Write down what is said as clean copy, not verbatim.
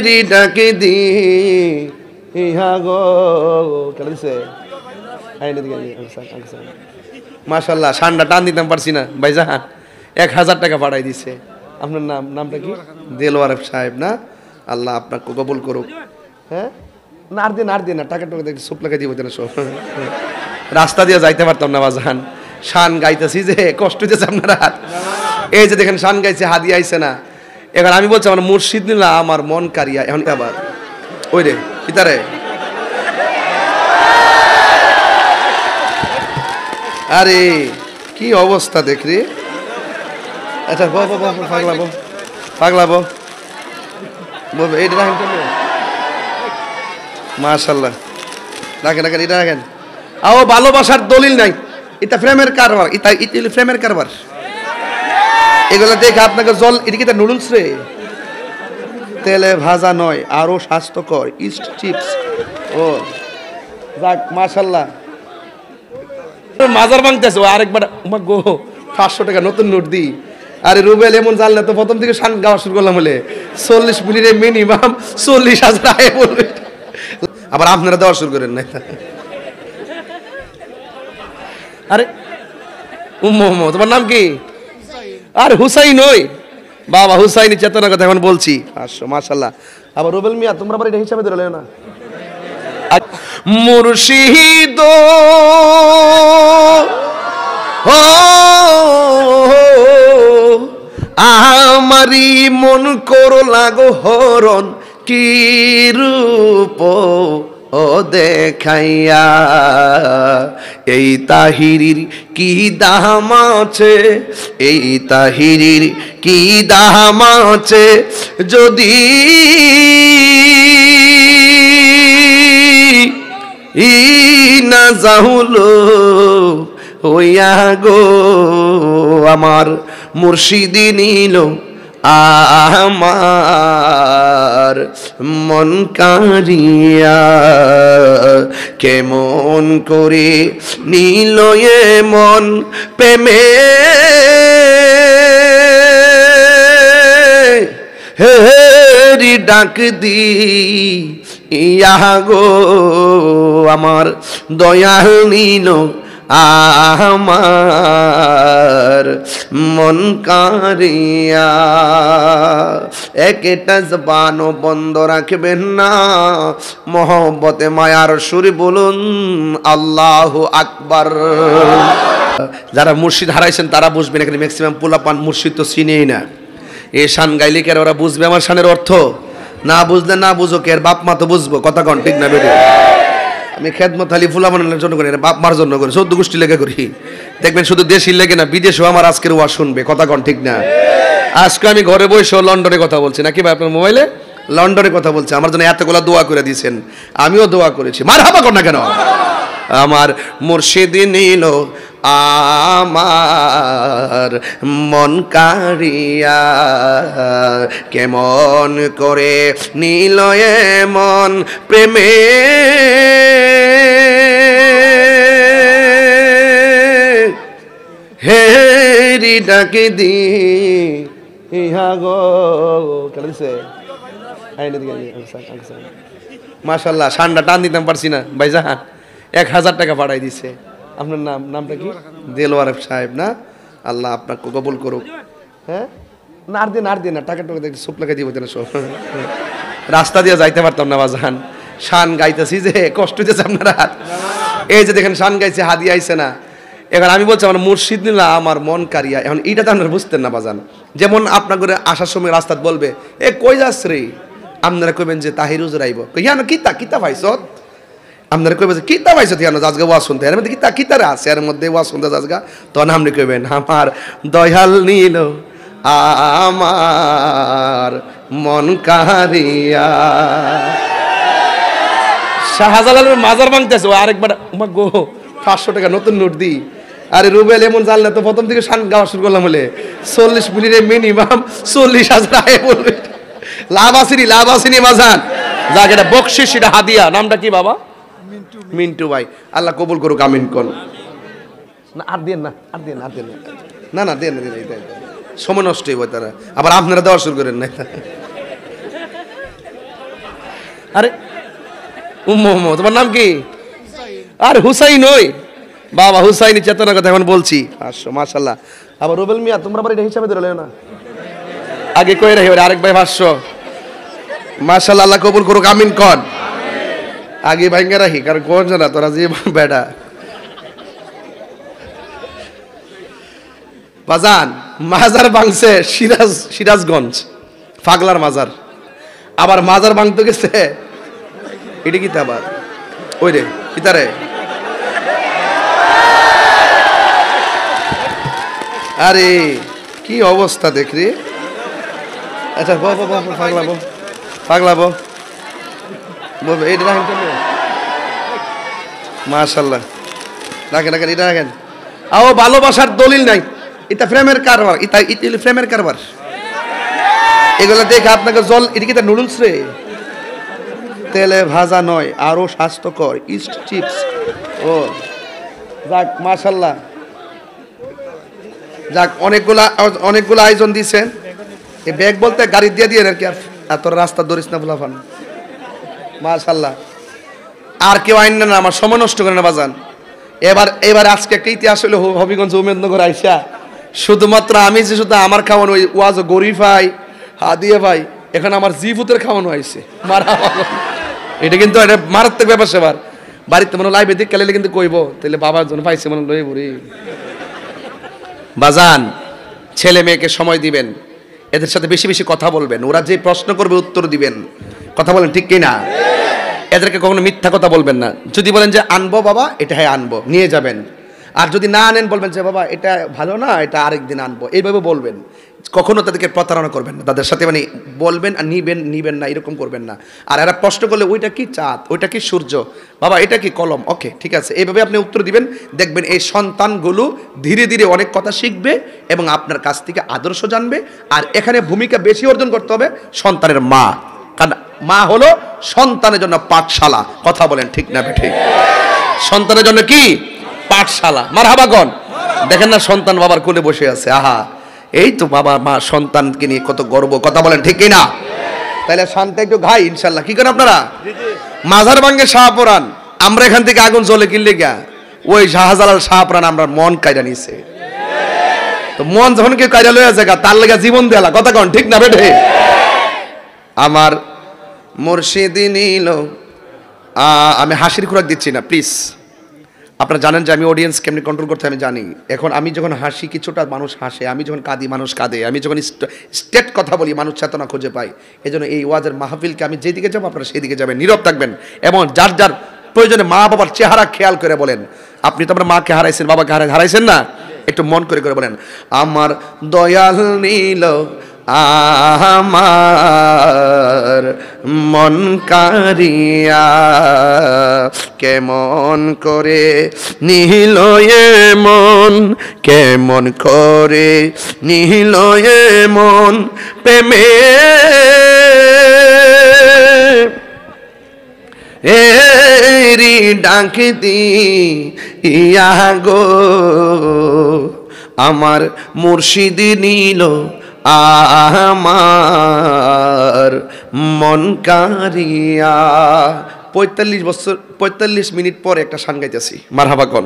হেরি ডাকে দি ইহা গো কেন দিছে মাশাআল্লাহ ঠান্ডা টান দিতাম পারছি না ভাইজান 1000 টাকা পাঠাই দিছে আপনার নামটা কি দেলওয়ার সাহেব না আল্লাহ আপনাকে কবুল করুক হ্যাঁ আর দিন না টাকা দেখি সুপ লাগাই দিব না সব রাস্তা দিয়ে যাইতে পারতাম না বাজান শান গাইতেছি যে কষ্ট হইতেছে আপনারা এই যে দেখেন শান গাইছে হাদি আইছে না এখন আমি বলছি আমার মুর্শিদ নিলা আমার মন কারিয়া এখন আবার ওই রে কিতারে আরে কি অবস্থা দেখ রে আচ্ছা পাগলাবো এইটা রাখেন মাশাআল্লাহ রাখেন এটা রাখেন আও ভালোবাসার দলিল নাই এটা প্রেমের কারবার এটা প্রেমের কারবার এগুলো দেখে আপনাকে জল এটা কি নুডলস রে তেলে ভাজা নয় আরো স্বাস্থ্যকর ইস্ট চিপস ও যাক মাশাআল্লাহ মাজার ভাঙতেছে আরেকবার গো 500 টাকা নতুন নোট দি আরে রুবেল এমন জানলে তো প্রথম থেকে শান গাওয়া শুরু করলাম বলে 40 মিনিটে মিনিমাম 40,000 আয় বলবে আবার আপনারা দেওয়া শুরু করেন না আরে তোমার নাম কি আরে হুসাইন ওই বাবা হুসাইনি চেতনার কথা এখন বলছি মাশাআল্লাহ আবার রুবেল মিয়া তোমরা আবার এটা হিসাবে ধরে না মুর্শিদ আমারি মন করো লাগো হরণ কি রূপ ও দেখাইয়া এই তাহিরির কি দাম আছে এই তাহিরির কি দাম আছে যদি না যাহুলো হইয়া গো আমার মুর্শিদি নিল আমার মন কারিয়া কেমন করে নিল এ মন প্রেমে হেরি ডাক দি ইয়া গো আমার দয়াল নিল আমার মন কারিয়া একটা জবানও বন্ধ রাখবেন না মহব্বতে মায়ার সুরে বলুন আল্লাহু আকবার যারা মুর্শিদ হারাইছেন তারা বুঝবেন এখানে ম্যাক্সিমাম পোলাপান মুর্শিদ তো চিনেই না এই শান গাইলে কে ওরা বুঝবে আমার শানের অর্থ না বুঝলে না বুঝো কে বাপ মা তো বুঝবো কথা কন ঠিক না বেরে আমি খেদমত আলী ফুলামানের জন্য করি বাপ মার জন্য করি 14 গোষ্ঠী লেগে করি দেখবেন শুধু দেশি লেগে না বিদেশেও আমার আজকের ওয়াজ শুনবে কথা কন ঠিক না আজকে আমি ঘরে বসে লন্ডনে কথা বলছি নাকি ভাই আপনার মোবাইলে লন্ডনে কথা বলছি আমার জন্য এতগুলা দোয়া করে দিয়েছেন আমিও দোয়া করেছি মারহাবা কর না কেন আমার মুর্শিদ নিল আমার মন কারিয়া কেমন করে নিল এ মন প্রেমে হেরি ডাকে দি ইহা গো কেন দিছে মাশাআল্লাহ ঠান্ডা টান দিতাম পারছি না ভাইজান 1000 টাকা পাঠাই দিছে আপনার নামটা কি দেলওয়ার সাহেব না আল্লাহ আপনাকে কবুল করুক হ্যাঁ আর দিন না টাকা দেখি সুপ লাগাই দিব না সব রাস্তা দিয়ে যাইতে পারতাম না বাজান শান গাইতেছি যে কষ্ট হইতেছে আপনারা এই যে দেখেন শান গাইছে হাদি আইছে না এখন আমি বলছি আমার মুর্শিদ নিলা আমার মন কারিয়া এখন এইটা তো আপনারা বুঝতেন না বাজান যেমন আপনার করে আসার সময় রাস্তাত বলবে এ কই যাস রে আপনারা কইবেন যে তাহির হুজুর আইব কইয়া না কিতা পাইছত আপনারা কইবেন যে কিতা পাইছত ইয়ানো জাজগা ওয়াজ শুনতে এর মধ্যে কিতারে আছে এর মধ্যে ওয়াজ শুনতে জাজগা তখন আপনি কইবেন আমার দয়াল নিল আমার মন কারিয়া শাহজালালের মাজার ভাঙতেছে আরেকবার গো 500 টাকা নতুন নোট দি আরে রুবেল এমন জানলে তো প্রথম থেকে শান গাওয়া শুরু করলাম বলে 40 মিনিটে মিনিমাম 40,000 আয় বলবে লাভ আসেনি মাজান যাক এটা বকশিশ এটা হাদিয়া নামটা কি বাবা মিন্টু ভাই আল্লাহ কবুল করুক আমিন কোন না আর দেন না না দেন সময় নষ্ট হইব তারা আবার আপনারা দেওয়া শুরু করেন না আরে তোমার নাম কি? আর হুসাইন ওই বাবা হুসাইনি চেতনার কথা এখন বলছি। মাশাআল্লাহ। আবার রুবেল মিয়া তোমরা আবার এটা হিসাবে ধরে না, আগে কই রাখি আরেক ভাই 500। মাশাআল্লাহ, আল্লাহ কবুল করুক, আমিন কন। আগে ভাঙ্গা রাখি, কারণ কোন জানা তোরা যে বেটা বাজান মাজার ভাঙছে সিরাজগঞ্জ, পাগলার মাজার। আবার মাজার ভাঙতে গেছে এটা কি আবার ওই রে কিতারে, আরে কি অবস্থা দেখলি। আচ্ছা পাগলাবো পাগলাবো এইটা রাখেন তো, মাশাআল্লাহ রাখেন রাখেন, এটা রাখেন। আও ভালোবাসার দলিল নাই, এটা ফ্রেমের কারবার, এটা ফ্রেমের কারবার। এগুলো দেখে আপনাকে জল, এটা কি নুডলস রে, তেলে ভাজা নয়, আরো স্বাস্থ্যকর ইস্ট চিপস। ও যাক মাশাআল্লাহ, যাক অনেকগুলো আয়োজন দিয়েছেন। এই ব্যাগ বলতে গাড়ি দিয়ে দিয়ে আর কি, আর তোর রাস্তা ধরিস না ফুলাফান। মাশাআল্লাহ, আর কেউ আইন না, আমার সময় নষ্ট করে না বাজান। এবার আজকে একটা ইতিহাস হলো হবিগঞ্জ উমেদনগর আইসা, শুধুমাত্র আমি যে শুধু আমার খাওয়ানো ওই ওয়াজ গরিব ভাই হাদিয়া ভাই, এখানে আমার জিভুতের খাওয়ানো হয়েছে। এটা কিন্তু এটা মারাত্মক ব্যাপার। সেবার বাড়িতে মনে লাইভে দিক কালে কিন্তু কইব, তাহলে বাবার জন্য পাইছে মনে লই বুড়ি। বাজান ছেলে মেয়েকে সময় দিবেন, এদের সাথে বেশি বেশি কথা বলবেন, ওরা যে প্রশ্ন করবে উত্তর দিবেন। কথা বলেন ঠিক কিনা? এদেরকে কখনো মিথ্যা কথা বলবেন না। যদি বলেন যে আনবো বাবা, এটা হ্যাঁ আনবো, নিয়ে যাবেন। আর যদি না আনেন বলবেন যে বাবা এটা ভালো না, এটা আরেকদিন আনবো, এইভাবে বলবেন। কখনো তাদেরকে প্রতারণা করবেন না, তাদের সাথে মানে বলবেন আর নিবেন না, এরকম করবেন না। আর এরা প্রশ্ন করলে ওইটা কি চাঁদ, ওইটা কি সূর্য, বাবা এটা কি কলম, ওকে ঠিক আছে, এইভাবে আপনি উত্তর দিবেন। দেখবেন এই সন্তানগুলো ধীরে ধীরে অনেক কথা শিখবে এবং আপনার কাছ থেকে আদর্শ জানবে। আর এখানে ভূমিকা বেশি অর্জন করতে হবে সন্তানের মা, কারণ মা হলো সন্তানের জন্য পাঠশালা। কথা বলেন ঠিক না বেঠিক? সন্তানের জন্য কি পাঠশালা? মারহাবা গণ। দেখেন না সন্তান বাবার কোলে বসে আছে, আহা এই তো বাবা মা সন্তানকে নিয়ে কত গর্ব। কথা বলেন ঠিক কিনা? তাহলে শান্তি একটু ঘাই ইনশাল্লাহ। কি করেন আপনারা? মাজার ভাঙ্গে শাহপুরান, আমরা এখান থেকে আগুন জ্বলে কিনলে গা ওই শাহজালাল শাহপুরান আমরা মন কায়দা নিছে। তো মন যখন কেউ কায়দা লয়ে যায় তার লেগে জীবন দেলা। কথা কন ঠিক না বেঠে? আমার মুর্শিদি নিল, আমি হাসির খোরাক দিচ্ছি না প্লিজ। আপনারা জানেন যে আমি অডিয়েন্স কেমনি কন্ট্রোল করতে আমি জানি। এখন আমি যখন হাসি কিছুটা মানুষ হাসে, আমি যখন কাঁদি মানুষ কাঁদে, আমি যখন স্টেট কথা বলি মানুষ চেতনা খুঁজে পাই। এই জন্য এই ওয়াজের মাহফিলকে আমি যেদিকে যাবো আপনারা সেই দিকে যাবেন, নীরব থাকবেন এবং যার যার প্রয়োজনে মা বাবার চেহারা খেয়াল করে বলেন। আপনি তো আপনার মাকে হারাইছেন, বাবাকে হারাইছেন না, একটু মন করে করে বলেন আমার দয়াল নীল আমার মন কারিয়া কেমন করে নিহিল এ মন, কেমন করে নিহিল এ মন প্রেমে এরি ডাক দি ইয়া গো আমার মুর্শিদি নীল আমার মন কারিয়া। 45 মিনিট পরে একটা শান গাইতেছি। মারহাবা কোন